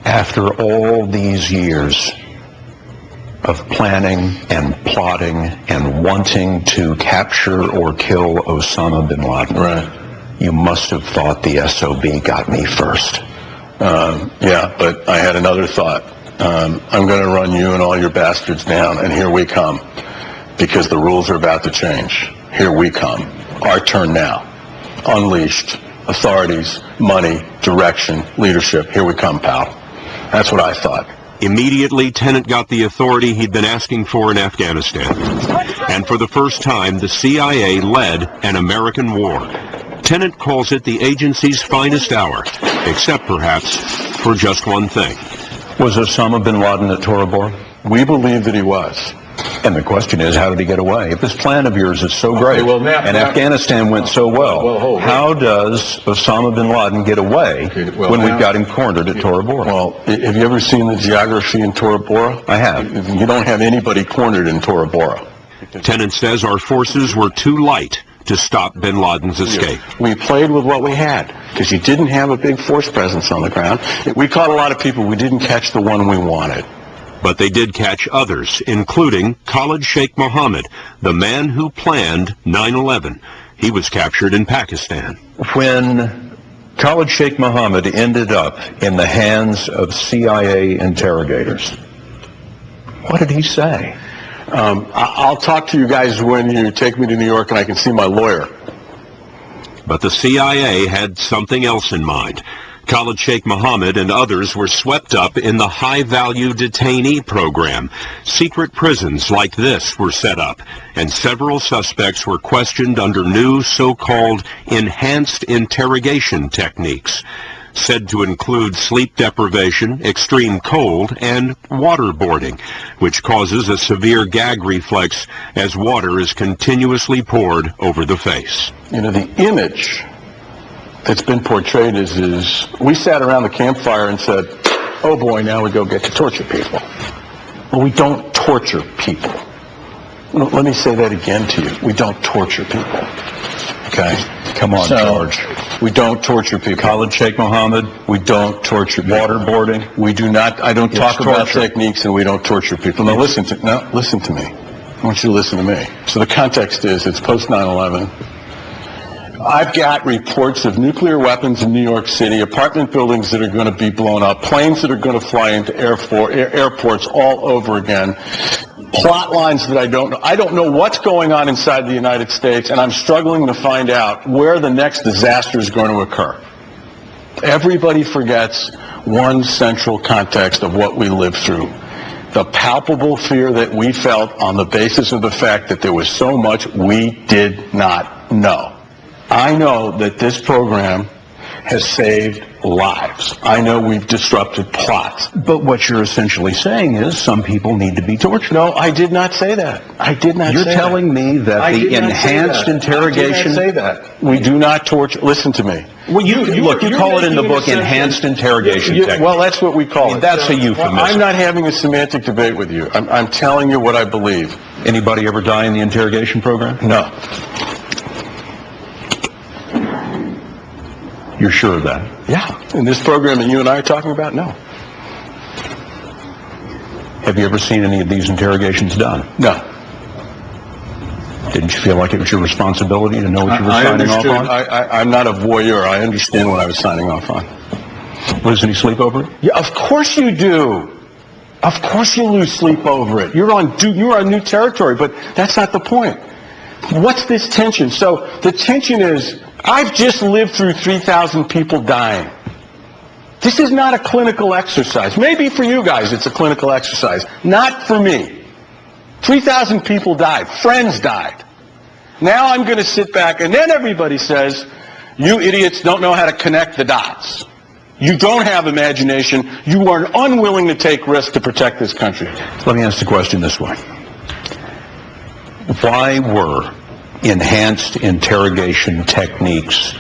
After all these years of planning and plotting and wanting to capture or kill Osama bin Laden, Right. you must have thought the SOB got me first. Yeah, but I had another thought. I'm going to run you and all your bastards down, and here we come. Because the rules are about to change. Here we come. Our turn now. Unleashed. Authorities, money, direction, leadership. Here we come, pal. That's what I thought. Immediately, Tennant got the authority he'd been asking for in Afghanistan. And for the first time, the CIA led an American war. Tennant calls it the agency's finest hour, except perhaps for just one thing. Was Osama bin Laden at Tora Bora? We believe that he was. And the question is, how did he get away? If this plan of yours is so great, and Afghanistan went so well, how does Osama bin Laden get away when we've got him cornered at Tora Bora? Well, have you ever seen the geography in Tora Bora? I have. You don't have anybody cornered in Tora Bora. Tennant says our forces were too light to stop bin Laden's escape. We played with what we had, because you didn't have a big force presence on the ground. We caught a lot of people. We didn't catch the one we wanted. But they did catch others, including Khalid Sheikh Mohammed, the man who planned 9/11. He was captured in Pakistan. When Khalid Sheikh Mohammed ended up in the hands of CIA interrogators, what did he say? I'll talk to you guys when you take me to New York and I can see my lawyer. But the CIA had something else in mind. Khalid Sheikh Mohammed and others were swept up in the high-value detainee program. Secret prisons like this were set up, and several suspects were questioned under new so-called enhanced interrogation techniques, said to include sleep deprivation, extreme cold, and waterboarding, which causes a severe gag reflex as water is continuously poured over the face. You know, the image that's been portrayed is we sat around the campfire and said, oh boy, now we go get to torture people. Well, we don't torture people. Let me say that again to you. We don't torture people. Okay? Come on, George. We don't torture people. Khalid Sheikh Mohammed, we don't torture people. Waterboarding. We do not. I don't talk about techniques, and we don't torture people. Now listen to me. I want you to listen to me. So the context is it's post 9/11. I've got reports of nuclear weapons in New York City, apartment buildings that are going to be blown up, planes that are going to fly into airports all over again, plot lines that I don't know. I don't know what's going on inside the United States, and I'm struggling to find out where the next disaster is going to occur. Everybody forgets one central context of what we lived through. The palpable fear that we felt on the basis of the fact that there was so much we did not know. I know that this program has saved lives. I know we've disrupted plots. But what you're essentially saying is some people need to be tortured. No, I did not say that. I did not say that. You're telling me that the enhanced interrogation... I did not say that. We do not torture... Listen to me. Well, you call it in the book enhanced interrogation technique. Well, that's what we call it. That's a euphemism. Well, I'm not having a semantic debate with you. I'm telling you what I believe. Anybody ever die in the interrogation program? No. You're sure of that? Yeah. In this program that you and I are talking about, no. Have you ever seen any of these interrogations done? No. Didn't you feel like it was your responsibility to know what you were signing off on? I'm not a voyeur. I understand what I was signing off on. Lose any sleep over it? Yeah, of course you do. Of course you lose sleep over it. You're on new territory, but that's not the point. What's this tension? So the tension is, I've just lived through 3,000 people dying. This is not a clinical exercise. Maybe for you guys it's a clinical exercise. Not for me. 3,000 people died. Friends died. Now I'm going to sit back, and then everybody says, you idiots don't know how to connect the dots. You don't have imagination. You are unwilling to take risks to protect this country. Let me ask the question this way. Why were enhanced interrogation techniques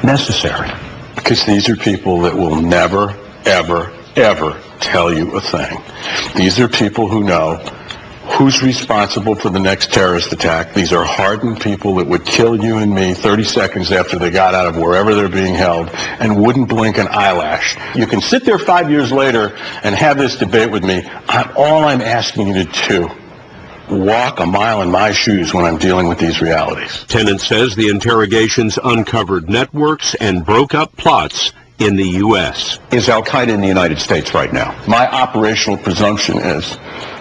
necessary? Because these are people that will never, ever, ever tell you a thing. These are people who know Who's responsible for the next terrorist attack? These are hardened people that would kill you and me 30 seconds after they got out of wherever they're being held and wouldn't blink an eyelash. You can sit there 5 years later and have this debate with me. All I'm asking you to do, walk a mile in my shoes when I'm dealing with these realities. Tennant says the interrogations uncovered networks and broke up plots in the U.S. Is Al-Qaeda in the United States right now? My operational presumption is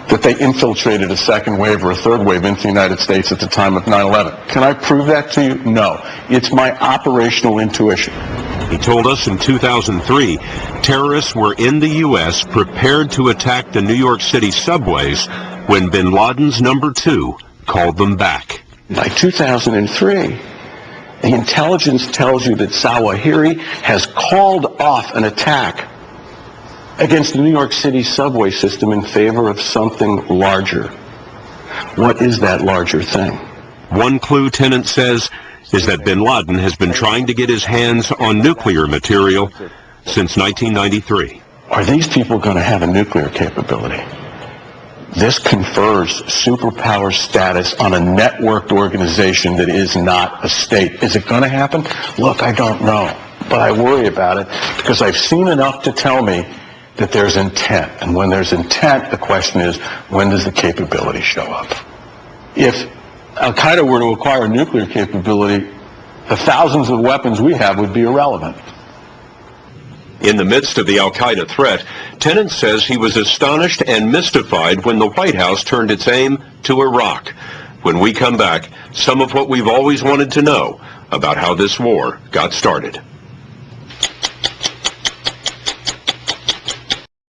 that they infiltrated a second wave or a third wave into the United States at the time of 9/11. Can I prove that to you? No. It's my operational intuition. He told us in 2003, terrorists were in the U.S. prepared to attack the New York City subways when bin Laden's number 2 called them back. By 2003, the intelligence tells you that Zawahiri has called off an attack against the New York City subway system in favor of something larger. What is that larger thing? One clue, Tennant says, is that bin Laden has been trying to get his hands on nuclear material since 1993. Are these people going to have a nuclear capability? This confers superpower status on a networked organization that is not a state. Is it going to happen? Look, I don't know, but I worry about it because I've seen enough to tell me that there's intent. And when there's intent, the question is, when does the capability show up? If Al-Qaeda were to acquire nuclear capability, the thousands of weapons we have would be irrelevant. In the midst of the Al-Qaeda threat, Tennant says he was astonished and mystified when the White House turned its aim to Iraq. When we come back, some of what we've always wanted to know about how this war got started.